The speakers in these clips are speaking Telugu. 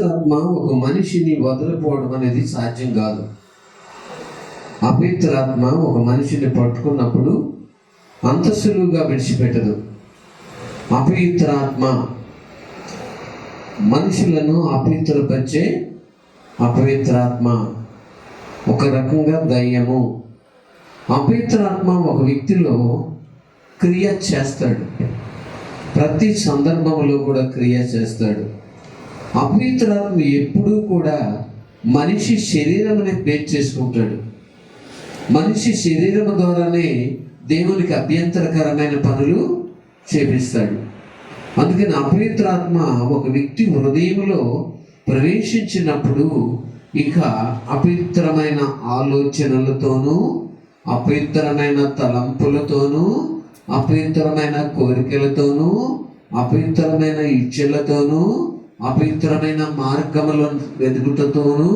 అపవిత్రాత్మ ఒక మనిషిని వదిలిపోవడం అనేది సాధ్యం కాదు. అపవిత్రాత్మ ఒక మనిషిని పట్టుకున్నప్పుడు అంత సులువుగా విడిచిపెట్టదు. అపవిత్రాత్మ మనుషులను అపవిత్రపరిచే అపవిత్రాత్మ ఒక రకంగా దయ్యము. అపవిత్రాత్మ ఒక వ్యక్తిలో క్రియ చేస్తాడు, ప్రతి సందర్భంలో కూడా క్రియ చేస్తాడు. అపవిత్రాత్మ ఎప్పుడూ కూడా మనిషి శరీరముని బేట్ చేసుకుంటాడు. మనిషి శరీరం ద్వారానే దేవునికి అభ్యంతరకరమైన పనులు చేపిస్తాడు. అందుకని అపవిత్రాత్మ ఒక వ్యక్తి హృదయంలో ప్రవేశించినప్పుడు ఇక అపవిత్రమైన ఆలోచనలతోనూ, అపవిత్రమైన తలంపులతోనూ, అపవిత్రమైన కోరికలతోనూ, అపవిత్రమైన ఇచ్చలతోనూ, అపవిత్రమైన మార్గములను వెతుకుతోనూ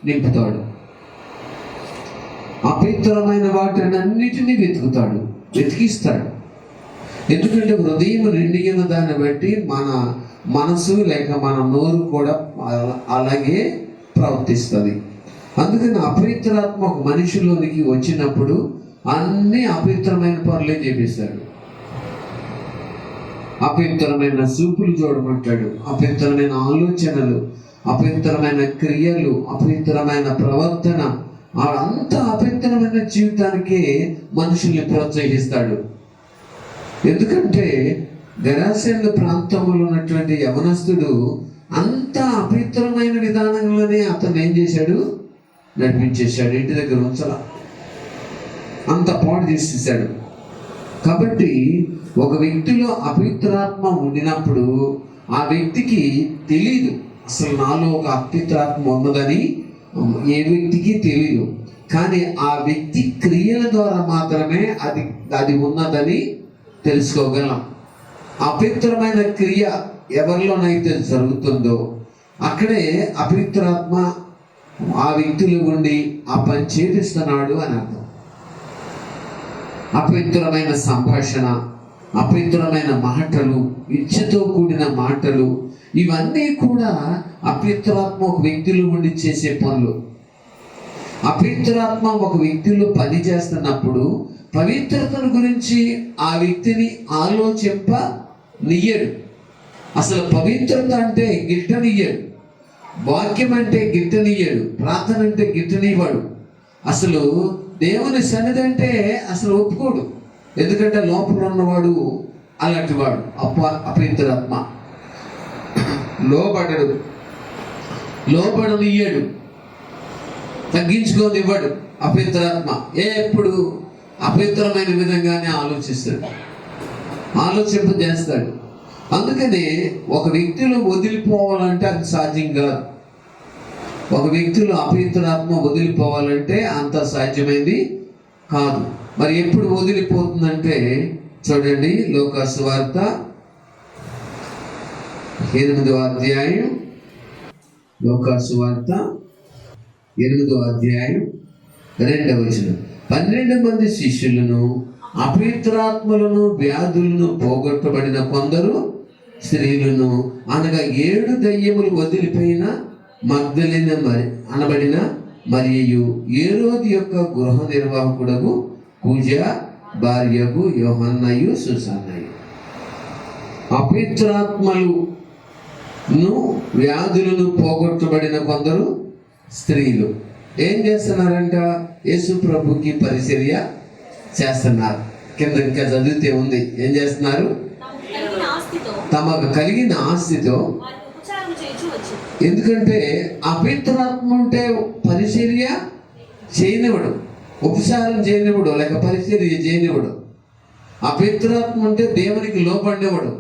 నింపుతాడు. అపవిత్రమైన వాటిని అన్నిటినీ వెతికిస్తాడు. ఎందుకంటే హృదయం నిండిన దాన్ని బట్టి మన మనసు లేక మన నోరు కూడా అలాగే ప్రవర్తిస్తుంది. అందుకని అపవిత్రాత్మ ఒక మనిషిలోనికి వచ్చినప్పుడు అన్ని అపవిత్రమైన పనులే చేపిస్తాడు. అపవిత్రమైన చూపులు చూడమంటాడు, అపవిత్రమైన ఆలోచనలు, అపవిత్రమైన క్రియలు, అపవిత్రమైన ప్రవర్తన, అంత అపవిత్రమైన జీవితానికి మనుషుల్ని ప్రోత్సహిస్తాడు. ఎందుకంటే గెరాసేను ప్రాంతంలో ఉన్నటువంటి యవనస్తుడు అంత అపవిత్రమైన విధానంలోనే అతను ఏం చేశాడు, నడిపించేశాడు. ఇంటి దగ్గర ఉంచలా, అంత పాడు చేసేసాడు. కాబట్టి ఒక వ్యక్తిలో అపవిత్రాత్మ ఉండినప్పుడు ఆ వ్యక్తికి తెలీదు అసలు నాలో ఒక అపవిత్రాత్మ ఉన్నదని. ఏ వ్యక్తికి తెలీదు, కానీ ఆ వ్యక్తి క్రియల ద్వారా మాత్రమే అది ఉన్నదని తెలుసుకోగలం. అపవిత్రమైన క్రియ ఎవరిలోనైతే జరుగుతుందో అక్కడే అపవిత్రాత్మ ఆ వ్యక్తిలో ఉండి ఆ పని చేపిస్తున్నాడు అని అర్థం. అపవిత్రమైన సంభాషణ, అపవిత్రమైన మాటలు, ఇచ్చతో కూడిన మాటలు, ఇవన్నీ కూడా అపవిత్రాత్మ ఒక వ్యక్తిలో ఉండి చేసే పనులు. అపవిత్రాత్మ ఒక వ్యక్తిలో పని చేస్తున్నప్పుడు పవిత్రతను గురించి ఆ వ్యక్తిని ఆలోచింపనియ్యడు. అసలు పవిత్రత అంటే గిట్టనియ్యడు, వాక్యం అంటే గిట్టనియ్యడు, ప్రార్థన అంటే గిట్టనివ్వడు. అసలు దేవుని సన్నిధి అంటే అసలు ఒప్పుకోడు. ఎందుకంటే లోపల ఉన్నవాడు అలాంటి వాడు. అపవిత్రాత్మ లోబడనియ్యడు, తగ్గించుకోనివ్వడు. అపవిత్రాత్మ ఎప్పుడు అపవిత్రమైన విధంగానే ఆలోచింపజేస్తాడు. అందుకని ఒక వ్యక్తిలో వదిలిపోవాలంటే అది సాధ్యం కాదు. ఒక వ్యక్తిలో అపవిత్రాత్మ వదిలిపోవాలంటే అంత సాధ్యమైంది కాదు. మరి ఎప్పుడు వదిలిపోతుందంటే చూడండి, లూకా సువార్త 8వ అధ్యాయం, లూకా సువార్త 8వ అధ్యాయం 2వ వచనం. 12 మంది శిష్యులను, అపవిత్రాత్మలను, వ్యాధులను పోగొట్టబడిన కొందరు స్త్రీలను, అనగా 7 దయ్యములు వదిలిపోయిన మగ్దలేన అనబడిన మరియు హేరోదు యొక్క గృహ నిర్వాహకుడగు కూజా భార్యకు యోహన్నయు సుసన్నయు. అపవిత్రాత్మలను, వ్యాధులను పోగొట్టబడిన కొందరు స్త్రీలు ఏం చేస్తున్నారంట? యేసు ప్రభుకి పరిచర్య చేస్తున్నారు. కింద ఇంకా చదివితే ఉంది, ఏం చేస్తున్నారు? తమకు కలిగిన ఆస్తితో. ఎందుకంటే అపవిత్రాత్మ ఉంటే పరిచర్య చేయనివ్వడు, ఉపచారం చేయనివ్వడు, లేక పరిచర్య చేయనివ్వడు. అపవిత్రాత్మ ఉంటే దేవునికి లోపడినవాడు,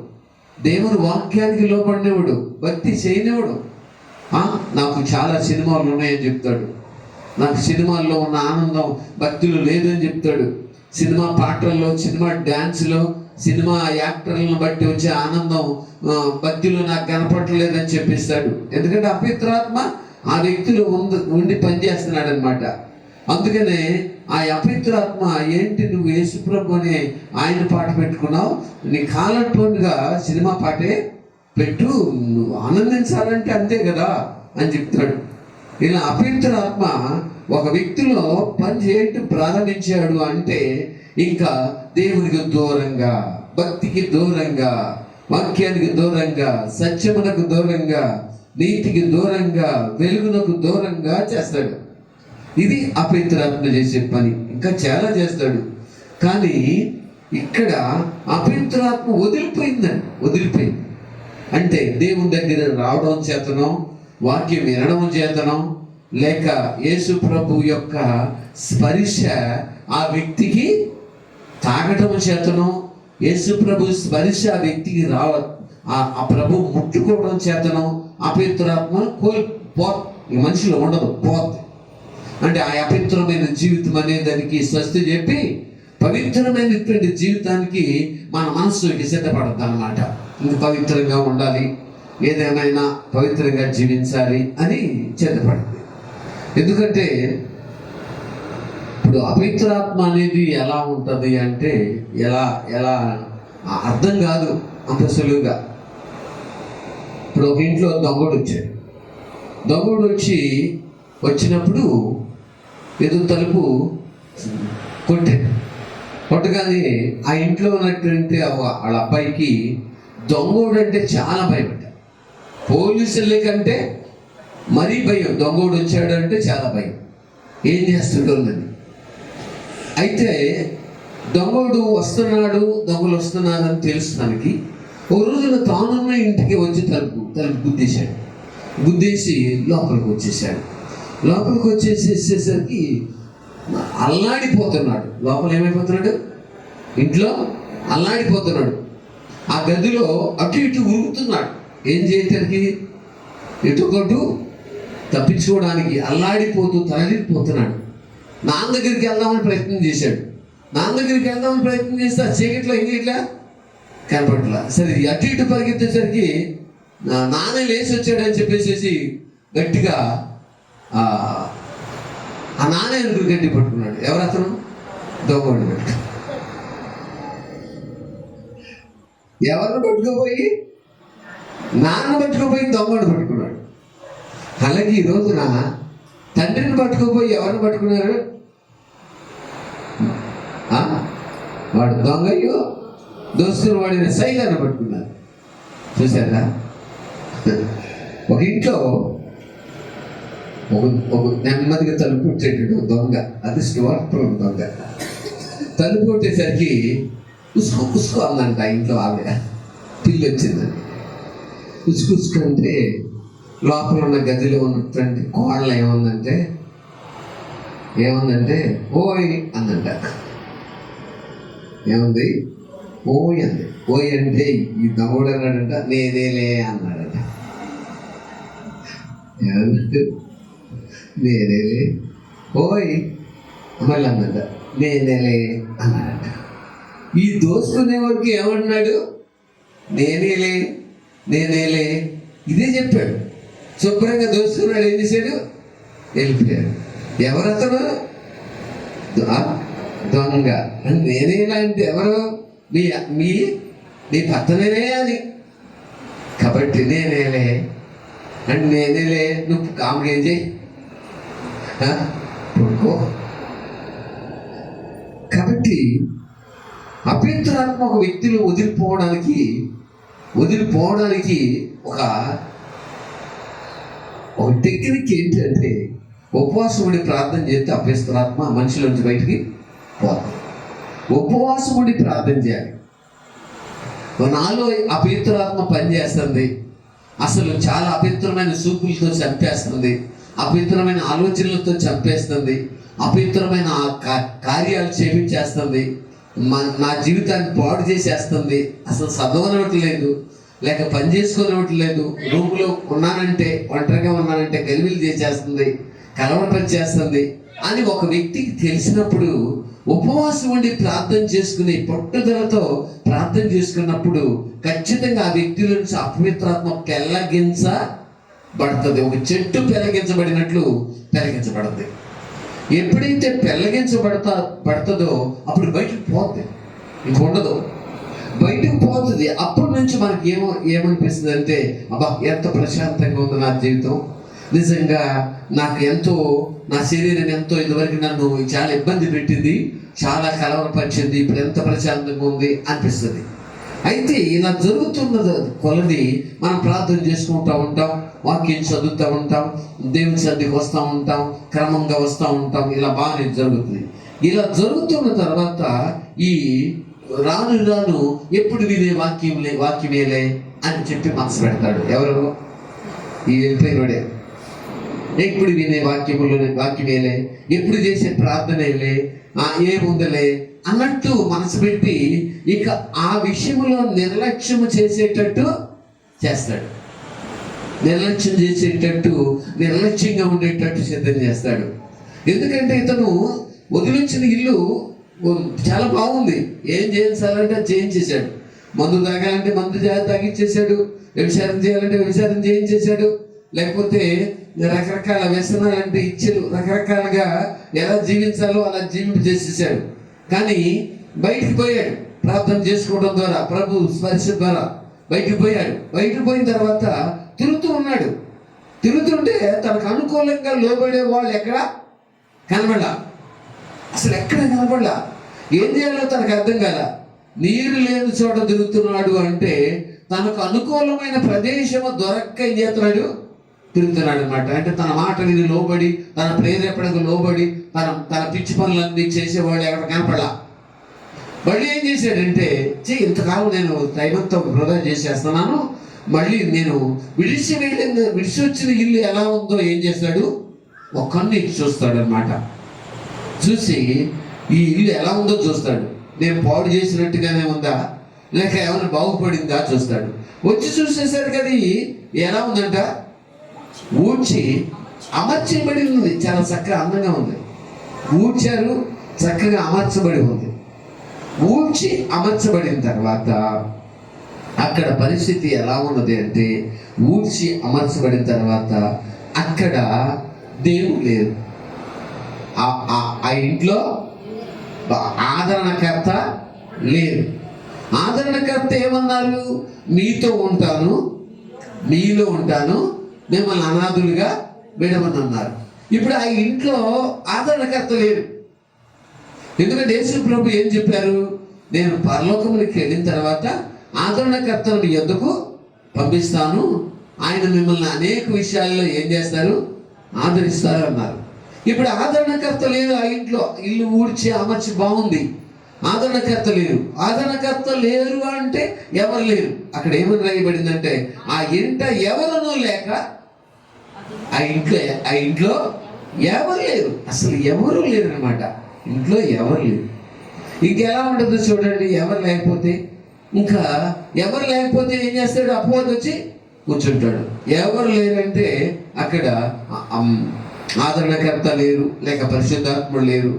దేవుని వాక్యానికి లోపడినవాడు, భక్తి చేయనివ్వడు. నాకు చాలా సినిమాలు ఉన్నాయని చెప్తాడు, నాకు సినిమాల్లో ఉన్న ఆనందం భక్తిలో లేదని చెప్తాడు. సినిమా పాటల్లో, సినిమా డ్యాన్స్లో, సినిమా యాక్టర్లను బట్టి వచ్చే ఆనందం భక్తిలో నాకు కనపడలేదని చెప్పిస్తాడు. ఎందుకంటే అపవిత్రాత్మ ఆ వ్యక్తిలో ఉండి పనిచేస్తున్నాడు అనమాట. అందుకనే ఆ అపవిత్రాత్మ ఏంటి, నువ్వు యేసుప్రభు అనే ఆయన పాట పెట్టుకున్నావు, నీ కాలర్ టోన్గా సినిమా పాటే పెట్టు, నువ్వు ఆనందించాలంటే అంతే కదా అని చెప్తాడు. ఇలా అపవిత్రాత్మ ఒక వ్యక్తిలో పని చేయటం ప్రారంభించాడు అంటే ఇంకా దేవునికి దూరంగా, భక్తికి దూరంగా, వాక్యానికి దూరంగా, సత్యమునకు దూరంగా, నీతికి దూరంగా, వెలుగునకు దూరంగా చేస్తాడు. ఇది అపవిత్రాత్మ చేసే పని. ఇంకా చాలా చేస్తాడు. కానీ ఇక్కడ అపవిత్రాత్మ వదిలిపోయింది అంటే దేవుని దగ్గర రావడం చేతనం, వాక్యం వినడం చేతనం, లేక యేసు ప్రభు యొక్క స్పర్శ ఆ వ్యక్తికి తాగటం చేతనం, యేసు ప్రభు స్పర్శ ఆ వ్యక్తికి ఆ ప్రభు ముట్టుకోవడం చేతనం అపవిత్రాత్మ మనిషిలో ఉండదు, పోతుంది. అంటే ఆ అపవిత్రమైన జీవితం అనే దానికి స్వస్తి చెప్పి పవిత్రమైనటువంటి జీవితానికి మన మనస్సుకి సిద్ధపడద్దు అన్నమాట. ఇంక పవిత్రంగా ఉండాలి, ఏదేమైనా పవిత్రంగా జీవించాలి అని సిద్ధపడుతుంది. ఎందుకంటే ఇప్పుడు అపవిత్రాత్మ అనేది ఎలా ఉంటుంది అంటే ఎలా అర్థం కాదు అంత సులువుగా. ఇప్పుడు ఒక ఇంట్లో దొంగడు వచ్చినప్పుడు ఎదురు తలుపు కొట్టగానే ఆ ఇంట్లో ఉన్నటువంటి వాళ్ళ అబ్బాయికి దొంగోడు అంటే చాలా భయపడ్డాడు. పోలీసుల కంటే మరీ భయం. దొంగోడు వచ్చాడు అంటే చాలా భయం, ఏం చేస్తుండోందని. అయితే దొంగోడు దొంగలు వస్తున్నారని తెలుస్తానికి ఒక రోజున తానున్న ఇంటికి వచ్చి తలుపు గుద్దేసి లోపలికి వచ్చేసేసరికి అల్లాడిపోతున్నాడు. లోపల ఏమైపోతున్నాడు? ఇంట్లో అల్లాడిపోతున్నాడు. ఆ గదిలో అటు ఇటు ఉరుకుతున్నాడు. ఏం చేయటానికి? ఎటుకొటు తప్పించుకోవడానికి అల్లాడిపోతూ తరలిపోతున్నాడు. నాన్న దగ్గరికి వెళ్దామని ప్రయత్నం చేశాడు. చేస్తే ఆ చీకట్లో ఏం చేయట్లా, కనపడట్లా. సరే అటు ఇటు పరిగెత్తేసరికి నాన్న లేచి వచ్చాడని చెప్పేసి గట్టిగా ఆ నాన్న ఎదురు గట్టి పట్టుకున్నాడు. ఎవరతను? దొంగడు పట్టు. ఎవరిని పట్టుకోపోయి? నాన్న పట్టుకోపోయి దొంగడు పట్టుకున్నాడు. అలాగే ఈ రోజున తండ్రిని పట్టుకోపోయి ఎవరిని పట్టుకున్నారు? వాడు దొంగయ్యో దోస్తులు వాడిన సైలాన్ని పట్టుకున్నారు. చూసారా? ఒక ఇంట్లో ఒక నెమ్మదిగా తలుపు కొట్టేటట్టు దొంగ, అది స్వార్థం దొంగ. తలుపు కొట్టేసరికి ఉసుకో అందంట ఇంట్లో ఆవిడ. పిల్లి వచ్చిందని ఉసుకుంటే లోపల ఉన్న గదిలో ఉన్నటువంటి కోళ్ళ ఏముందంటే ఓయ్ అందంట. ఏముంది? ఓయ్ అంది. ఓయ్ అంటే ఈ దమ్ముడు అన్నాడంట, నేనేలే అన్నాడట. నేనేలే ఓయ్ మళ్ళీ అన్నట, నేనేలే అన్నాడట. ఈ దోసుకునే వరకు ఏమన్నాడు? నేనేలే ఇదే చెప్పాడు. శుభ్రంగా దోసుకున్నాడు. ఏం చేశాడు? వెళ్ళిపోయాడు. ఎవరతను? దొంగ. నేనేలా అంటే ఎవరు? మీ భర్తనేనే అని. కాబట్టి నేనేలే నువ్వు కామెడీ ఏం చేయి, పడుకో. కాబట్టి అపవిత్రాత్మ ఒక వ్యక్తిలో వదిలిపోవడానికి ఒక టెక్నిక్ ఏంటంటే ఉపవాసం ఉండి ప్రార్థన చేస్తే అపవిత్రాత్మ మనిషిలోంచి బయటికి పోతుంది. ఉపవాసం ఉండి ప్రార్థన చేయాలి. నాలో అపవిత్రాత్మ పనిచేస్తుంది. అసలు చాలా అపవిత్రమైన సూపులతో చంపేస్తుంది, అపవిత్రమైన ఆలోచనలతో చంపేస్తుంది, అపవిత్రమైన కార్యాలు చేపించేస్తుంది, నా జీవితాన్ని పాడు చేసేస్తుంది. అసలు చదవనివ్వట్లేదు, లేక పని చేసుకోనివ్వట్లేదు. రూములో ఒంటరిగా ఉన్నానంటే గలిబిలి చేసేస్తుంది, కలవరపని చేస్తుంది అని ఒక వ్యక్తికి తెలిసినప్పుడు ఉపవాసం ఉండి ప్రార్థన చేసుకుని పట్టుదలతో ప్రార్థన చేసుకున్నప్పుడు ఖచ్చితంగా ఆ వ్యక్తి నుంచి అపవిత్రాత్మ పెళ్ళగించబడుతుంది. ఒక చెట్టు పెళ్ళగించబడినట్లు పెళ్ళగించబడుతుంది. ఎప్పుడైతే పెళ్ళగించబడుతుందో అప్పుడు బయటకు పోతుంది, ఇంక ఉండదు. బయటకు పోతుంది. అప్పటి నుంచి మనకి ఏమనిపిస్తుంది అంటే, అబ్బా ఎంత ప్రశాంతంగా ఉంది నా జీవితం, నిజంగా నాకు ఎంతో, నా శరీరం ఎంతో ఇదివరకు నన్ను చాలా ఇబ్బంది పెట్టింది, చాలా కలవరపరిచింది, ఇప్పుడు ఎంత ప్రశాంతంగా ఉంది అనిపిస్తుంది. అయితే ఇలా జరుగుతున్న కొలది మనం ప్రార్థన చేసుకుంటూ ఉంటాం, వాక్యం చదువుతూ ఉంటాం, దేవుని సన్నిధికి వస్తూ ఉంటాం, క్రమంగా వస్తూ ఉంటాం, ఇలా బాగానే జరుగుతుంది. ఇలా జరుగుతున్న తర్వాత ఈ రాను రాను ఎప్పుడు వినే వాక్యమేలే అని చెప్పి మనసు పెడతాడు. ఎవరు? ఈ వెళ్ళిపోయినోడే. ఎప్పుడు వినే వాక్యమేలే, ఎప్పుడు చేసే ప్రార్థనలే, ఏముందలే అన్నట్టు మనసు పెట్టి ఇక ఆ విషయంలో నిర్లక్ష్యము చేసేటట్టు చేస్తాడు. నిర్లక్ష్యం చేసేటట్టు, నిర్లక్ష్యంగా ఉండేటట్టు సిద్ధం చేస్తాడు. ఎందుకంటే ఇతను వదిలించిన ఇల్లు చాలా బాగుంది, ఏం చేయించాలంటే చేయించేశాడు. మందు తాగాలంటే మందు తాగిచ్చేసాడు, వ్యభిచారం చేయాలంటే వ్యభిచారం చేయించేశాడు, లేకపోతే రకరకాల వ్యసనాలంటే ఇచ్చాడు, రకరకాలుగా ఎలా జీవించాలో అలా జీవింపజేసేసాడు. కానీ బయటికి పోయాడు, ప్రార్థన చేసుకోవడం ద్వారా, ప్రభు స్పర్శ ద్వారా బయటికి పోయాడు. బయటికి పోయిన తర్వాత తిరుగుతూ ఉన్నాడు. తిరుగుతుంటే తనకు అనుకూలంగా లోబడే వాళ్ళు ఎక్కడ కనబడలా, అసలు ఎక్కడ కనబడలా. ఏం చేయాలో తనకు అర్థం కాల. నీరు లేని చోట తిరుగుతున్నాడు అంటే తనకు అనుకూలమైన ప్రదేశము దొరక్క ఏం చేస్తున్నాడు, తిరుగుతున్నాడు అనమాట. అంటే తన మాట విని లోబడి, తన ప్రేరేపణకు లోబడి, తన పిచ్చి పనులన్నీ చేసేవాళ్ళు ఎక్కడ కనపడలా. మళ్ళీ ఏం చేశాడంటే, ఇంతకాలం నేను టైం అంతా వృధా చేసేస్తున్నాను, మళ్ళీ నేను విడిచి వచ్చిన ఇల్లు ఎలా ఉందో ఏం చేస్తాడు, ఒక కన్ను ఇచ్చి చూస్తాడు అనమాట. చూసి ఈ ఇల్లు ఎలా ఉందో చూస్తాడు. నేను పాడు చేసినట్టుగానే ఉందా, లేక ఏమైనా బాగుపడిందా చూస్తాడు. వచ్చి చూసేసరికి అది ఎలా ఉందంట, ఊడ్చి అమర్చబడి ఉంది. చాలా చక్కగా అందంగా ఉంది. ఊడ్చారు, చక్కగా అమర్చబడి ఉంది. ఊడ్చి అమర్చబడిన తర్వాత అక్కడ పరిస్థితి ఎలా ఉన్నది అంటే, ఊడ్చి అమర్చబడిన తర్వాత అక్కడ దేవుడు లేదు. ఆ ఇంట్లో ఆదరణకర్త లేరు. ఆదరణకర్త ఏమన్నారు, మీతో ఉంటాను, మీలో ఉంటాను, మిమ్మల్ని అనాథులుగా విడమని అన్నారు. ఇప్పుడు ఆ ఇంట్లో ఆదరణకర్త లేరు. ఎందుకంటే యేసు ప్రభు ఏం చెప్పారు, నేను పరలోకమునికి వెళ్ళిన తర్వాత ఆదరణకర్తను మీ యొద్దకు పంపిస్తాను, ఆయన మిమ్మల్ని అనేక విషయాల్లో ఏం చేస్తారు, ఆదరిస్తారు అన్నారు. ఇప్పుడు ఆదరణకర్త లేరు ఆ ఇంట్లో. ఇల్లు ఊడ్చి అమర్చి బాగుంది, ఆదరణకర్త లేరు. ఆదరణకర్త లేరు అంటే ఎవరు లేరు. అక్కడ ఏమని రాయబడిందంటే, ఆ ఇంట ఎవరునూ లేక, ఆ ఇంట్లో ఎవరు లేరు, అసలు ఎవరు లేరు అనమాట. ఇంట్లో ఎవరు లేరు. ఇంకెలా ఉంటుందో చూడండి. ఎవరు లేకపోతే ఏం చేస్తాడు, అపవాది వచ్చి కూర్చుంటాడు. ఎవరు లేరంటే అక్కడ ఆదరణకర్త లేరు, లేక పరిశుద్ధాత్ముడు లేరు,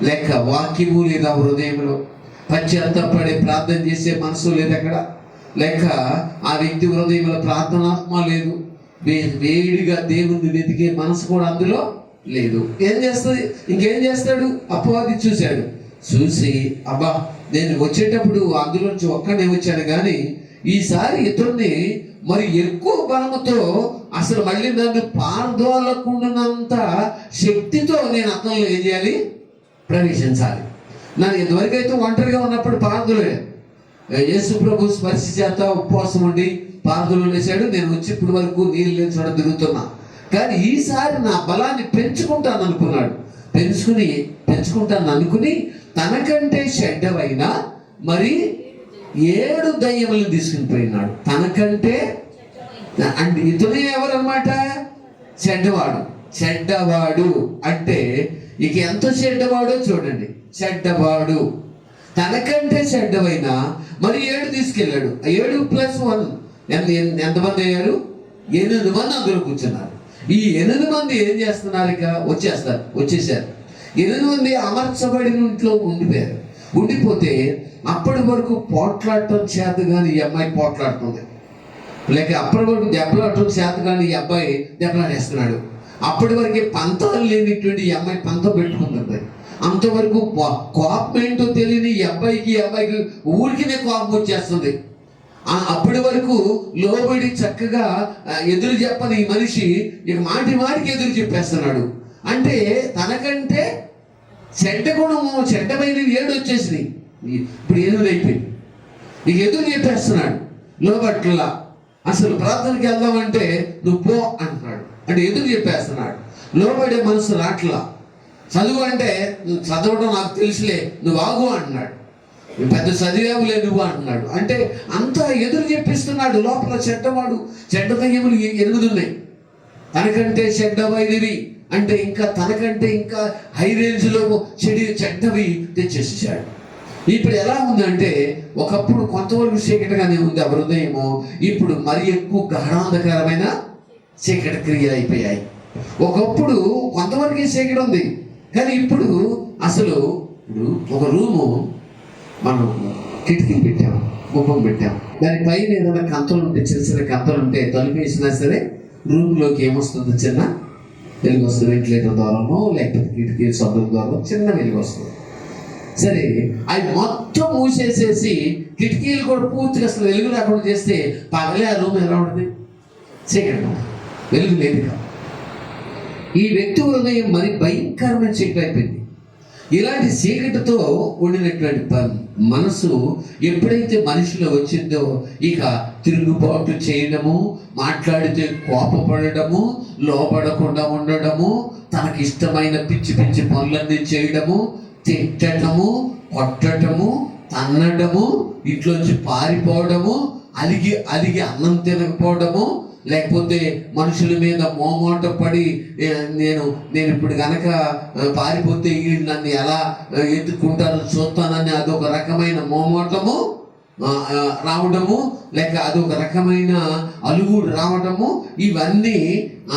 లేక వాక్యము లేదా హృదయంలో పశ్చాత్తాపడి ప్రార్థన చేసే మనసు లేదు అక్కడ, లేక ఆ వ్యక్తి హృదయంలో ప్రార్థనాత్మ లేదు, వేడిగా దేవుణ్ణి వెతికే మనసు కూడా అందులో లేదు. ఇంకేం చేస్తాడు, అపవాది చూశాడు. చూసి అబ్బా నేను వచ్చేటప్పుడు అందులోంచి ఒక్కనే వచ్చాను, కానీ ఈసారి ఇతరుని మరి ఎక్కువ బలముతో అసలు మళ్ళీ నన్ను పారదోలకుండానంత శక్తితో నేను అతనిలో ఏం చేయాలి, ప్రవేశించాలి. నన్ను ఇంతవరకైతే ఒంటరిగా ఉన్నప్పుడు పారదులే, యేసు ప్రభు స్పర్శ చేత ఉపవాసం ఉండి పారదులు వేశాడు. నేను వచ్చి ఇప్పటి వరకు నీళ్ళు లేని చోట తిరుగుతున్నా, కానీ ఈసారి నా బలాన్ని పెంచుకుంటాను అనుకున్నాడు. పెంచుకుంటాను అనుకుని తనకంటే చెడ్డవైన మరి 7 దయ్యములను తీసుకుని పోయినాడు. తనకంటే అంటే ఇతనే ఎవరన్నమాట, చెడ్డవాడు అంటే ఇక ఎంత చెడ్డవాడో చూడండి. చెడ్డవాడు తనకంటే చెడ్డవైన మరి 7 తీసుకెళ్ళాడు. 7+1 ఎంతమంది అయ్యారు, 8 మంది అందులో కూర్చున్నారు. ఈ 8 మంది ఏం చేస్తున్నారు, ఇక వచ్చేసారు. 8 మంది అమర్చబడిన ఇంట్లో ఉండిపోతే అప్పటి వరకు పోట్లాడటం చేత కానీ ఈ అమ్మాయి పోట్లాడుతుంది, లేక అప్పటి వరకు దెబ్బలాడటం చేత కానీ ఈ అబ్బాయి దెబ్బలాడేస్తున్నాడు. అప్పటి వరకు పంతాలు లేనిటువంటి ఈ అమ్మాయి పంతం పెట్టుకుంటుంది. అంతవరకు కోపం ఏంటో తెలియని ఈ అబ్బాయికి ఊరికినే కోపం వచ్చేస్తుంది. అప్పటి వరకు లోబడి చక్కగా ఎదురు చెప్పని ఈ మనిషి ఇక మాటికి ఎదురు చెప్పేస్తున్నాడు. అంటే తనకంటే చెడ్డ గుణము, చెడ్డమైన 7 వచ్చేసినాయి. ఇప్పుడు 8 అయిపోయింది. ఇక ఎదురు చెప్పేస్తున్నాడు లోబట్లా. అసలు ప్రార్థనకి వెళ్దామంటే నువ్వు పో అంటున్నాడు. అంటే ఎదురు చెప్పేస్తున్నాడు. లోబడే మనసు రాట్లా. చదువు అంటే నువ్వు చదవడం నాకు తెలుసులే, నువ్వు ఆగు అంటున్నాడు. పెద్ద చదివేవులే నువ్వు అంటున్నాడు. అంటే అంతా ఎదురు చెప్పిస్తున్నాడు. లోపల చెడ్డవాడు, చెడ్డ దయ్యములు 8 ఉన్నాయి. తనకంటే చెడ్డమైనవి అంటే ఇంకా తనకంటే ఇంకా హై రేంజ్లో చెడ్డవి తెచ్చేసాడు. ఇప్పుడు ఎలా ఉందంటే ఒకప్పుడు కొంతవరకు చీకటిగానే ఉంది ఆ హృదయము. ఇప్పుడు మరి ఎక్కువ గాఢాంధకరమైన చీకటి క్రియలు అయిపోయాయి. ఒకప్పుడు కొంతవరకు చీకటి ఉంది, కానీ ఇప్పుడు అసలు ఒక రూము మనం కిటికీలు పెట్టాము, గుమ్మం పెట్టాము. దాని పైన ఏదైనా కంతలు ఉంటే, చిన్న చిన్న కంతలు ఉంటే తలుపు వేసినా సరే రూమ్లోకి ఏమొస్తుంది? చిన్న వెలుగు వస్తుంది. వెంటిలేటర్ ద్వారానో లేకపోతే కిటికీ సొంతం ద్వారా చిన్న వెలుగు వస్తుంది. సరే, అవి మొత్తం మూసేసేసి కిటికీలు కూడా పూర్తిగా అసలు వెలుగు రాకుండా చేస్తే పగలే ఆ రూమ్ ఎలా ఉంటుంది? చీకటి, వెలుగు లేదు. ఈ వ్యక్తి హృదయం మరి భయంకరమైన చీకటి అయిపోయింది. ఇలాంటి చీకటితో ఉండినటువంటి మనసు ఎప్పుడైతే మనిషిలో వచ్చిందో ఇక తిరుగుబాటు చేయడము, మాట్లాడితే కోపపడము, లోపడకుండా ఉండడము, తనకి ఇష్టమైన పిచ్చి పిచ్చి పనులన్నీ చేయడము, తిట్టడము, కొట్టడము, తన్నడము, ఇంట్లోంచి పారిపోవడము, అలిగి అన్నం తినకపోవడము, లేకపోతే మనుషుల మీద మోమాట పడి నేను ఇప్పుడు కనుక పారిపోతే వీళ్ళు నన్ను ఎలా ఎత్తుకుంటారో చూస్తానని అదొక రకమైన మోమాటము రావడము, లేక అదొక రకమైన అలుగుడు రావడము, ఇవన్నీ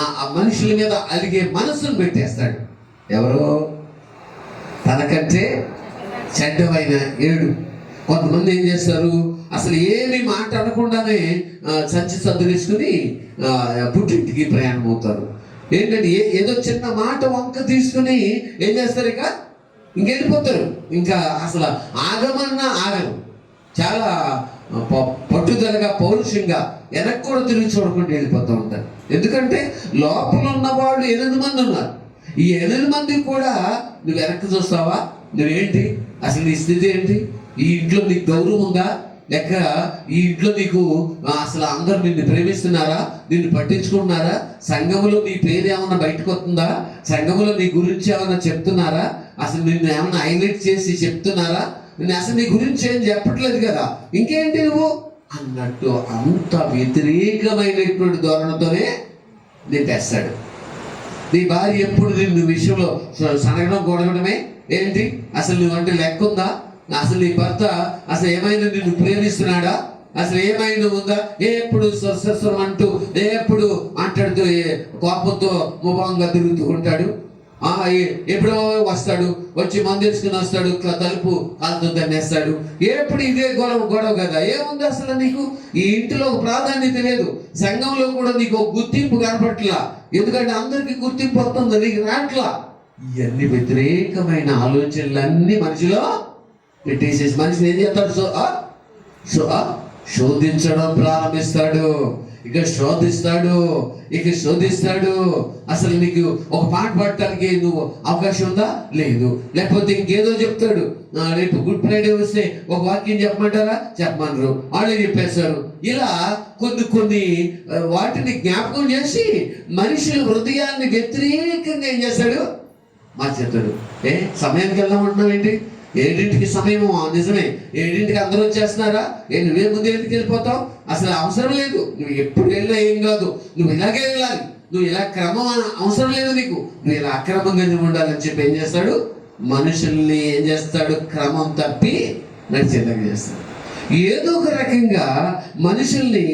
ఆ మనుషుల మీద అలిగే మనసును పెట్టేస్తాడు. ఎవరో తనకంటే చెడ్డమైన 7. కొంతమంది ఏం చేస్తారు, అసలు ఏమి మాట అనకుండానే సంచి సర్దులేసుకుని పుట్టింటికి ప్రయాణం అవుతారు. ఏంటంటే ఏదో చిన్న మాట వంక తీసుకుని ఏం చేస్తారు, ఇంకెళ్ళిపోతారు. ఇంకా అసలు ఆగమన్నా ఆగరు. చాలా పట్టుదలగా, పౌరుషంగా వెనక్కి కూడా తిరిగి చూడకుండా వెళ్ళిపోతూ ఉంటారు. ఎందుకంటే లోపల ఉన్న వాళ్ళు 8 మంది ఉన్నారు. ఈ 8 మందికి కూడా నువ్వు వెనక్కి చూస్తావా? నువ్వేంటి అసలు నీ స్థితి ఏంటి? ఈ ఇంట్లో నీకు గౌరవం ఉందా? లేక ఈ ఇంట్లో నీకు అసలు అందరూ నిన్ను ప్రేమిస్తున్నారా? నిన్ను పట్టించుకుంటున్నారా? సంఘములో నీ పేరు ఏమన్నా బయటకు వస్తుందా? సంఘములో నీ గురించి ఏమన్నా చెప్తున్నారా? అసలు నిన్ను ఏమన్నా హైలైట్ చేసి చెప్తున్నారా? నేను అసలు నీ గురించి ఏం చెప్పట్లేదు కదా, ఇంకేంటి నువ్వు అన్నట్టు అంత వ్యతిరేకమైనటువంటి ధోరణితోనే నింపేస్తాడు. నీ భార్య ఎప్పుడు నిన్ను విషయంలో సనగడం గొడవడమే ఏంటి? అసలు నువ్వంటే లెక్క ఉందా? అసలు నీ భర్త అసలు ఏమైనా నిన్ను ప్రేమిస్తున్నాడా? అసలు ఏమైనా ఉందా? ఎప్పుడు స్వరం అంటూ ఎప్పుడు మాట్లాడుతూ కోపంతో ముభంగా తిరుగుతూ ఉంటాడు. ఎప్పుడో వస్తాడు, వచ్చి మందు తెచ్చుకుని వస్తాడు, తలుపు కాలుతో తన్నేస్తాడు. ఎప్పుడు ఇదే గొడవ కదా. ఏముంది అసలు నీకు? ఈ ఇంటిలో ప్రాధాన్యత లేదు, సంఘంలో కూడా నీకు ఒక గుర్తింపు కనపట్లా. ఎందుకంటే అందరికీ గుర్తింపు వస్తుంది, నీకు రాట్లా. ఇవన్నీ వ్యతిరేకమైన ఆలోచనలన్నీ మనిషిలో పెట్టేసేసి మనిషిని ఏం చేస్తాడు? శోధించడం ప్రారంభిస్తాడు. ఇక శోధిస్తాడు. అసలు నీకు ఒక పాట పాడటానికి నువ్వు అవకాశం ఉందా? లేదు. లేకపోతే ఇంకేదో చెప్తాడు. రేపు గుడ్ ఫ్రైడే వస్తే ఒక వాక్యం చెప్పమంటారా? చెప్పమనరు, వాళ్ళే చెప్పేస్తారు. ఇలా కొన్ని వాటిని జ్ఞాపకం చేసి మనుషుల హృదయాన్ని వ్యతిరేకంగా ఏం చేస్తాడు? మార్చేస్తాడు. సమయానికి వెళ్దామంటున్నావు ఏంటి? 7ంటికి సమయము, నిజమే 7ంటికి అందరూ వచ్చేస్తున్నారా? నువ్వే ముందు ఎందుకు వెళ్ళిపోతావు? అసలు అవసరం లేదు. నువ్వు ఎప్పుడు వెళ్ళినా ఏం కాదు, నువ్వు ఇలాగే వెళ్ళాలి, నువ్వు ఇలా క్రమం అవసరం లేదు నీకు, నువ్వు ఇలా అక్రమంగా ఉండాలని చెప్పి ఏం చేస్తాడు? మనుషుల్ని ఏం చేస్తాడు? క్రమం తప్పి నడిచేలాగా చేస్తాడు. ఏదో ఒక రకంగా మనుషుల్ని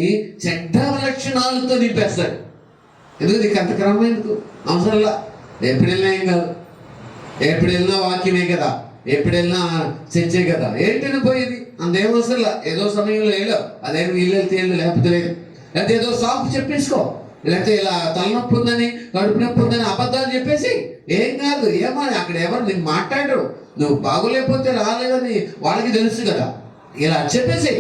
చెడ్డ లక్షణాలతో నింపేస్తాడు. ఎందుకు నీకు అంత క్రమం ఎందుకు? అవసరంలా. ఎప్పుడు వెళ్ళినా ఏం కాదు, ఎప్పుడు వెళ్ళినా వాక్యమే కదా, ఎప్పుడు వెళ్ళినా చర్చే కదా, ఏంటని పోయేది? అంతేమవసరంలా. ఏదో సమయంలో వెళ్ళావు, అదేమి వీళ్ళు వెళ్తే వెళ్ళు, లేకపోతే లేదు. లేకపోతే ఏదో సాకు చెప్పేసుకో, లేకపోతే ఇలా తలనొప్పి ఉందని, కడుపు నొప్పి ఉందని అబద్ధాలు చెప్పేసి ఏం కాదు. ఏమో అక్కడ ఎవరు నీకు మాట్లాడరు, నువ్వు బాగోలేకపోతే రాలేదని వాళ్ళకి తెలుసు కదా, ఇలా చెప్పేసి.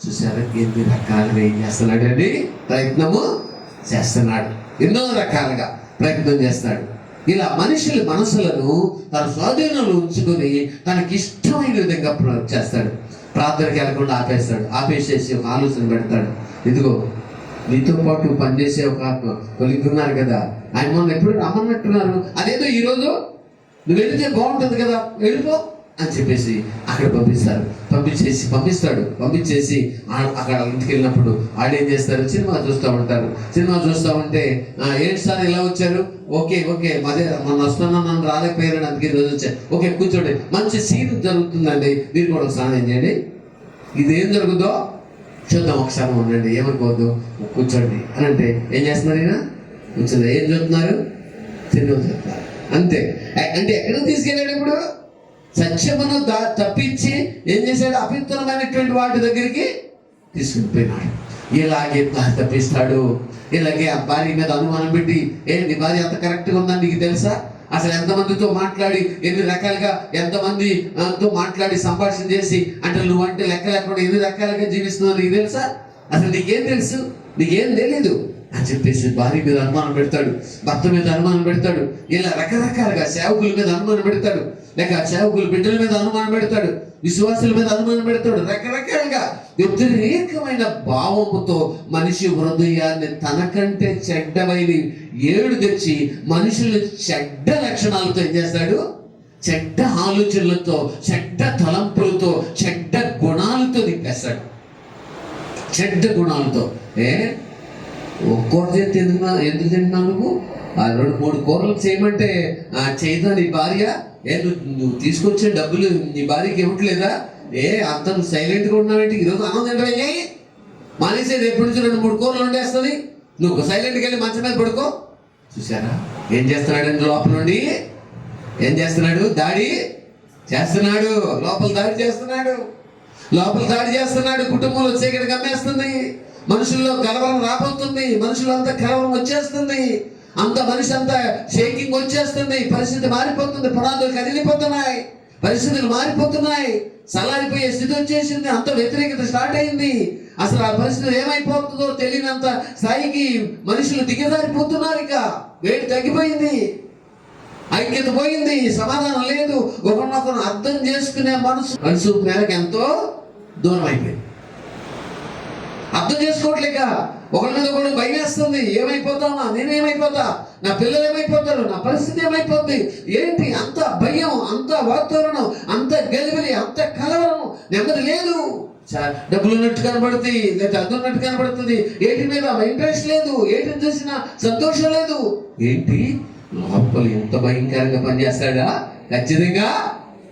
చూసారా ఎన్ని రకాలుగా ఏం చేస్తున్నాడు అని ప్రయత్నము చేస్తున్నాడు, ఎన్నో రకాలుగా ప్రయత్నం చేస్తాడు. ఇలా మనుషుల మనసులను తన స్వాధీనంలో ఉంచుకొని తనకి ఇష్టమైన విధంగా చేస్తాడు. ప్రార్థనకి వెళ్ళకుండా ఆపేసేసి ఒక ఆలోచన పెడతాడు. ఇదిగో నీతో పాటు పనిచేసే ఒక కొలిగ్ ఉన్నారు కదా, ఆయన మొన్న ఎప్పుడు రమ్మన్నట్టున్నారు, అదేదో ఈరోజు నువ్వు వెళితే బాగుంటుంది కదా, వెళ్ళిపో అని చెప్పేసి అక్కడ పంపించేసి అక్కడ ఇంటికి వెళ్ళినప్పుడు వాళ్ళు ఏం చేస్తారు, సినిమా చూస్తూ ఉంటారు. సినిమా చూస్తూ ఉంటే ఏంటి సార్ ఇలా వచ్చారు, ఓకే మొన్న వస్తున్నా, నన్ను రాలేకపోయారని అందుకే రోజు వచ్చారు, ఓకే కూర్చోండి, మంచి సీన్ జరుగుతుందండి, మీరు కూడా ఒకసారి ఏం చేయండి, ఇదేం జరుగుతుందో చూద్దాం, ఒకసారి ఉండండి, ఏమనుకోవద్దు, కూర్చోండి అని అంటే ఏం చేస్తున్నారు, ఈయన కూర్చోండి, ఏం చూస్తున్నారు, సినిమా చూస్తున్నారు అంతే. అంటే ఎక్కడికి తీసుకెళ్ళాడు, ఇప్పుడు సత్యమును తప్పించి ఏం చేశాడు, అపవిత్రమైనటువంటి వాటి దగ్గరికి తీసుకుని పోయినాడు. ఇలాగే తప్పిస్తాడు. ఇలాగే ఆ భార్య మీద అనుమానం పెట్టి, నీ భార్య అంత కరెక్ట్గా ఉందని నీకు తెలుసా, అసలు ఎంతమందితో మాట్లాడి ఎన్ని రకాలుగా ఎంతమందితో మాట్లాడి సంభాషణ చేసి అంటే నువ్వంటే లెక్క లేకుండా ఎన్ని రకాలుగా జీవిస్తున్నావు నీకు తెలుసా, అసలు నీకేం తెలుసు, నీకేం తెలీదు అని చెప్పేసి భార్య మీద అనుమానం పెడతాడు, భర్త మీద అనుమానం పెడతాడు, ఇలా రకరకాలుగా సేవకుల మీద అనుమానం పెడతాడు, లేక సేవకుల బిడ్డల మీద అనుమానం పెడతాడు, విశ్వాసుల మీద అనుమానం పెడతాడు. రకరకాలుగా వ్యతిరేకమైన భావముతో మనిషి హృదయాన్ని తనకంటే చెడ్డమైన ఏడు తెచ్చి మనుషులు చెడ్డ లక్షణాలతో ఏం చేస్తాడు, చెడ్డ ఆలోచనలతో, చెడ్డ తలంపులతో, చెడ్డ గుణాలతో నింపేస్తాడు. చెడ్డ గుణాలతో ఒక్కోటి ఎందుకు తింటున్నావు నువ్వు, 2-3 కూరలు చేయమంటే చేయదా నీ భార్య, నువ్వు తీసుకొచ్చే డబ్బులు నీ భార్యకి ఇవ్వట్లేదా, అంత నువ్వు సైలెంట్గా ఉన్నావేంటి, ఈరోజు అన్నం తింటే మానేసేది ఎప్పటి నుంచి 2-3 కూరలు వండేస్తుంది, నువ్వు సైలెంట్కి వెళ్ళి మంచం మీద పడుకో. చూసారా ఏం చేస్తున్నాడు, లోపల నుండి ఏం చేస్తున్నాడు, దాడి చేస్తున్నాడు, లోపల దాడి చేస్తున్నాడు, కుటుంబంలో చీకటి గమ్మేస్తుంది, మనుషుల్లో కలవరం రాబోతుంది, మనుషులంతా కలవరం వచ్చేస్తుంది, అంత మనిషి అంతా షేకింగ్ వచ్చేస్తుంది, పరిస్థితి మారిపోతుంది, పునాదులు కదిలిపోతున్నాయి, పరిస్థితులు మారిపోతున్నాయి, సలారిపోయే స్థితి వచ్చేసింది, అంత వ్యతిరేకత స్టార్ట్ అయింది. అసలు ఆ పరిస్థితి ఏమైపోతుందో తెలియనంత స్థాయికి మనుషులు దిగజారిపోతున్నారు. ఇక వేడి తగ్గిపోయింది, ఐక్యత పోయింది, సమాధానం లేదు, ఒకరినొకరు అర్థం చేసుకునే మనసు మేరకు ఎంతో దూరం అయిపోయింది. అర్థం చేసుకోవట్లేక ఒకరి మీద ఒకటి భయం వేస్తుంది, ఏమైపోతామా, నేనేమైపోతా, నా పిల్లలు ఏమైపోతారు, నా పరిస్థితి ఏమైపోతుంది, ఏంటి అంత భయం, అంత వాతావరణం, అంత గలిబిలి, అంత కలవరం, నెమ్మది లేదు. డబ్బులు ఉన్నట్టు కనబడుతుంది, లేదా అది ఉన్నట్టు కనబడుతుంది, ఏటి మీద ఇంట్రెస్ట్ లేదు, ఏటిని చూసినా సంతోషం లేదు. ఏంటి లోపల ఎంత భయంకరంగా పనిచేస్తాడా, ఖచ్చితంగా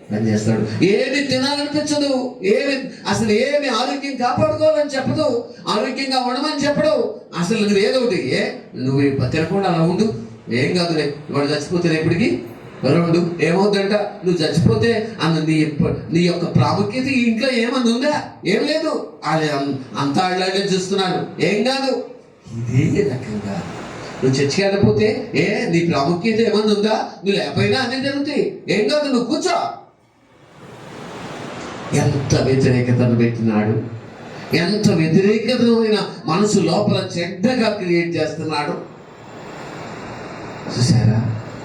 పనిచేస్తాడు. ఏమి తినాలనిపించదు, అసలు ఏమి ఆరోగ్యం కాపాడుకోవాలని చెప్పదు, ఆరోగ్యంగా ఉండమని చెప్పడు. అసలు నువ్వు ఏదో ఒకటి నువ్వు తినకుండా అలా ఉండు, ఏం కాదులే, వాడు చచ్చిపోతే ఎప్పటికీ ఉండు, ఏమవుతుందంట, నువ్వు చచ్చిపోతే నీ యొక్క ప్రాముఖ్యత ఈ ఇంట్లో ఏమన్నా ఉందా, ఏం లేదు, అంతా ఆళ్ళే చూస్తున్నారు, ఏం కాదు. ఇదే రకంగా నువ్వు చర్చికి వెళ్ళకపోతే నీ ప్రాముఖ్యత ఏమన్నా ఉందా, నువ్వు లేకపోయినా అన్నీ జరుగుతాయి, ఏం కాదు, నువ్వు కూర్చో. ఎంత వ్యతిరేకతను పెట్టినాడు, ఎంత వ్యతిరేకతమైన మనసు లోపల చెడ్డగా క్రియేట్ చేస్తున్నాడు. చూసారా,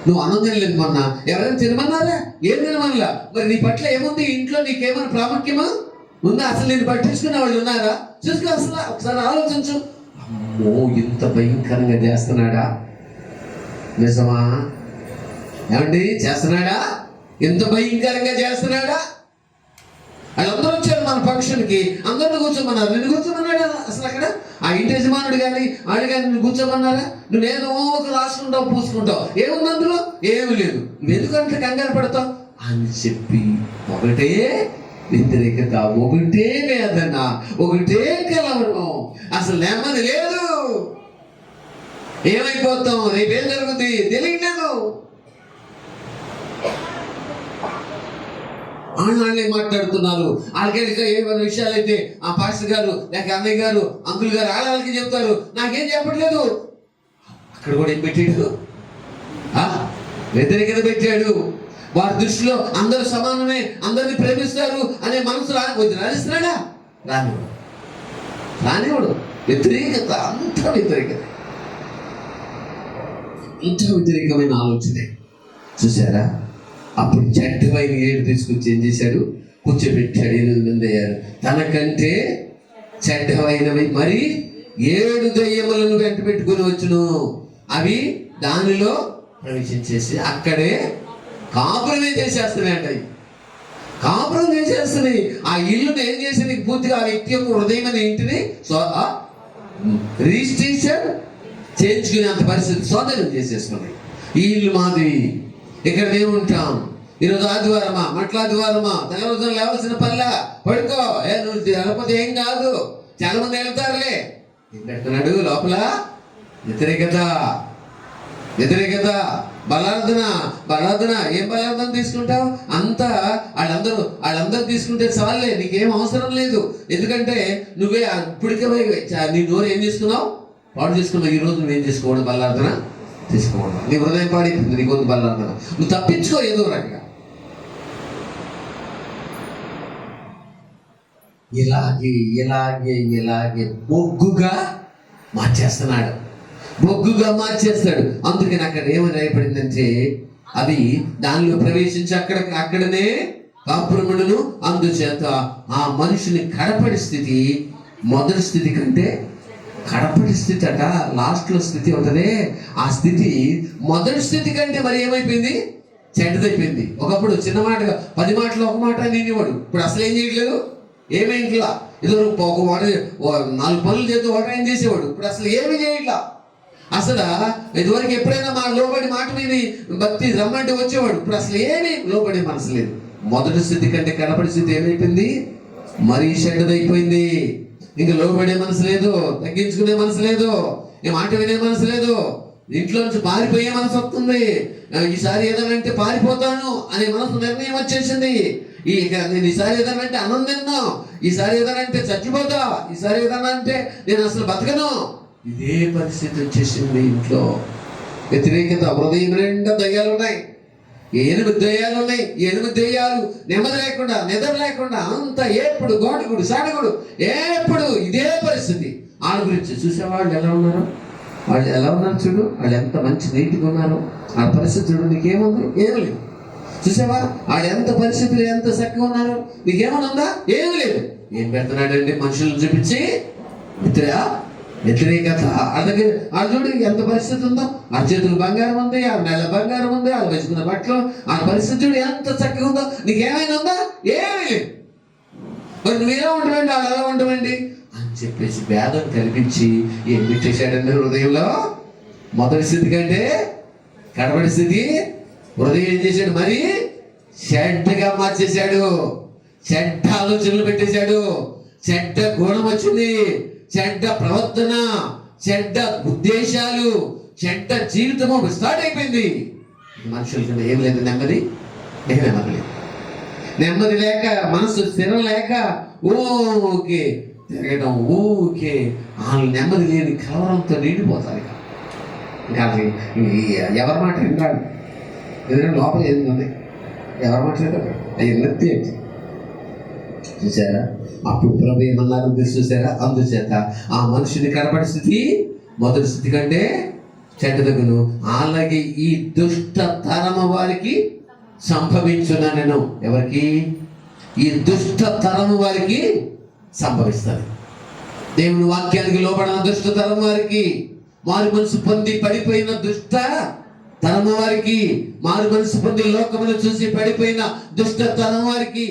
నువ్వు అన్నం తినలేదు, మొన్న ఎవరైనా తినమన్నారా, ఏం తినమనలా, మరి నీ పట్ల ఏముంది, ఇంట్లో నీకేమైనా ప్రాముఖ్యమా ఉందా, అసలు నేను పట్టించుకునే వాళ్ళు ఉన్నారా, చూసుకో, అసలు ఒకసారి ఆలోచించు. అమ్మో ఇంత భయంకరంగా చేస్తున్నాడా, నిజమా ఏమండి, చేస్తున్నాడా, ఎంత భయంకరంగా చేస్తున్నాడా. వాళ్ళందరూ వచ్చారు మన ఫంక్షన్కి, అందరిని కూర్చోమన్నారు, నిన్ను కూర్చోమన్నాడా అసలు అక్కడ, ఆ ఇంటి యజమానుడు కానీ వాడు కానీ నిన్ను కూర్చోమన్నారా, నువ్వేదో ఒక రాసుకుంటావు పూసుకుంటావు, ఏముంది అందులో, ఏమి లేదు, నువ్వు ఎందుకంటే కంగారు పడతావు అని చెప్పి ఒకటే వ్యతిరేకత, ఒకటే వేదన, ఒకటే కలవరం, అసలు నెమ్మది లేదు, ఏమైపోతాం, రేపేం జరుగుతుంది తెలియలేదు. వాళ్ళే మాట్లాడుతున్నారు, వాళ్ళకి ఏమైనా విషయాలు అయితే ఆ పాస్టర్ గారు లేక అన్నయ్య గారు అంకుల్ గారు వాళ్ళకి చెప్తారు, నాకేం చెప్పట్లేదు. ఇక్కడ కూడా ఏం పెట్టాడు? వ్యతిరేకత పెట్టాడు. వారి దృష్టిలో అందరూ సమానమే, అందరిని ప్రేమిస్తారు అనే మనసు రానిస్తున్నాడా? రానివాడు. వ్యతిరేకత, అంత వ్యతిరేకత, అంత వ్యతిరేకమైన ఆలోచనే. చూసారా? అప్పుడు చెడ్డమైన 7 తీసుకొచ్చి ఏం చేశాడు? కూర్చోబెట్టాడు. 8 మంది అయ్యారు. తనకంటే చెడ్డమైనవి మరి 7 దయ్యములను వెంట పెట్టుకుని వచ్చును. అవి దానిలో ప్రవేశించేసి అక్కడే కాపురమే చేసేస్తున్నాయి అంట. కాపురం చేసేస్తున్నాయి. ఆ ఇల్లుని ఏం చేసింది? పూర్తిగా ఆ వ్యక్తి యొక్క హృదయం అనే ఇంటిని రిజిస్ట్రేషన్ చేయించుకునే అంత పరిస్థితి స్వాధీనం చేసేసుకున్నాయి. ఈ ఇల్లు మాది, ఇక్కడ మేము ఉంటాం. ఈరోజు ఆదివారమా, ఆదివారమా, తెల్లవారుజామున లేవాల్సిన పనిలా, పడుకో, నువ్వు వెళ్ళకపోతే ఏం కాదు. చాలా మంది వెళ్తారులే. ఏం పెడుతున్నాడు లోపల? వ్యతిరేకత, బలార్దన. ఏం బలార్దన తీసుకుంటావు? అంతా వాళ్ళందరూ తీసుకుంటే చాలే, నీకేం అవసరం లేదు. ఎందుకంటే నువ్వే ఇప్పటికే నీ నోరు ఏం చేసుకున్నావు? పాడు చేసుకున్నావు. ఈరోజు నువ్వేం చేసుకోవడం? బలార్దన తీసుకోవడం. నీ హృదయం పాడైపోయింది, నీకు బలార్దన. నువ్వు తప్పించుకో ఏదో రకంగా. ఇలాగే బొగ్గుగా మార్చేస్తాడు. అందుకని అక్కడ ఏమని రాయబడిందంటే, అవి దానిలో ప్రవేశించి అక్కడనే కాపురములను. అందుచేత ఆ మనిషిని కడపడి స్థితి మొదటి స్థితి కంటే, కడపడి స్థితి అట, లాస్ట్లో స్థితి ఉంటదే, ఆ స్థితి మొదటి స్థితి కంటే మరి ఏమైపోయింది? చెడ్డదైపోయింది. ఒకప్పుడు చిన్న మాటగా 10 మాటలు ఒక మాట నేనేవాడు. ఇప్పుడు అసలు ఏం చేయట్లేదు. ఏమేంట్లా? ఏదో ఒక 4 పనులు చేస్తూ ఒకటి ఏం చేసేవాడు. ఇప్పుడు అసలు ఏమీ చేయట్లా. అసలు ఇదివరకు ఎప్పుడైనా మా లోబడి మాట మీద భక్తి రమ్మంటే వచ్చేవాడు. ఇప్పుడు అసలు ఏమీ లోబడే మనసు లేదు. మొదటి స్థితి కంటే కనపడి స్థితి ఏమైపోయింది? మరీ చెడ్డదైపోయింది. ఇంకా లోబడే మనసు లేదు, తగ్గించుకునే మనసు లేదు, ఏ మాట వినే మనసు లేదు, ఇంట్లో నుంచి పారిపోయే మనసు వస్తుంది. ఈసారి ఏదైనా అంటే పారిపోతాను అనే మనసు నిర్ణయం వచ్చేసింది. నేను ఈసారి ఏదైనా అంటే అన్నం తిన్నాను, ఈసారి ఏదైనా అంటే చచ్చిపోతా, ఈసారి ఏదైనా అంటే నేను అసలు బతకను. ఇదే పరిస్థితి వచ్చేసింది ఇంట్లో. వ్యతిరేకత. హృదయం నిండా దయ్యాలు ఉన్నాయి. 8 దయ్యాలు ఉన్నాయి. 8 దయ్యాలు నెమ్మది లేకుండా, నిద్ర లేకుండా, అంత ఏప్పుడు గోడగుడు సాడగుడు, ఎప్పుడు ఇదే పరిస్థితి. వాళ్ళ గురించి చూసేవాళ్ళు ఎలా ఉన్నారు? వాళ్ళు ఎలా ఉన్నారు చూడు. వాళ్ళు ఎంత మంచి నీట్గా ఉన్నారు. ఆ పరిస్థితి చూడు. నీకేముంది? ఏమి లేదు. చూసావా? వాళ్ళు ఎంత పరిస్థితులు ఎంత చక్కగా ఉన్నారు. నీకేమన్నా ఉందా? ఏమి లేదు. ఏం పెడుతున్నాడండి? మనుషులను చూపించి వ్యతిరేకత. అలాగే వాళ్ళు చూడు ఎంత పరిస్థితి ఉందో. ఆ చేతులు బంగారం ఉంది, ఆ నెల బంగారం ఉంది, వాళ్ళు వేసుకున్న బట్టలు, ఆ పరిస్థితి చూడు ఎంత చక్కగా ఉందో. నీకేమైనా ఉందా? ఏమీ లేదు. మరి నువ్వు ఎలా ఉండవండి, వాళ్ళు ఎలా ఉండవండి అని చెప్పేసి భేదం కల్పించి ఏం పెట్టేశాడండి హృదయంలో? మొదటి స్థితి కంటే కడపడి స్థితి హృదయం ఏం చేశాడు? మరి చెడ్డగా మార్చేశాడు. చెడ్డ ఆలోచనలు పెట్టేశాడు. చెడ్డ గుణం వచ్చింది, చెడ్డ ప్రవర్తన, చెడ్డ ఉద్దేశాలు, చెడ్డ జీవితము స్టార్ట్ అయిపోయింది. మనుషులకి ఏం లేదు, నెమ్మది లేదు. నెమ్మది లేక, మనసు స్థిరం లేక ఊకే తిరగడం, ఊకే వాళ్ళు నెమ్మది లేని కలవరంతో నిండిపోతారు. ఇంకా ఎవరి మాట వింటాడు? ఎందుకంటే లోపల ఏంటండి? ఎవరి మాట వింటాడు? అవి నత్తి ఏంటి చూసారా? అప్పుడు ప్రభు ఏమన్నారు చూసారా? అందుచేత ఆ మనుషుని కనపడి స్థితి మొదటి స్థితి కంటే చెడ్డదగును. అలాగే ఈ దుష్ట తరము వారికి సంభవించున్నా నేను. ఎవరికి? ఈ దుష్ట తరము వారికి సంభవిస్తుంది. దేవుని వాక్యానికి లోబడిన దుష్ట తరం వారికి, మారు మనసు పొంది పడిపోయిన దుష్ట తరం వారికి, మారు మనసు పొంది లోకమును చూసి పడిపోయిన దుష్ట తరం వారికి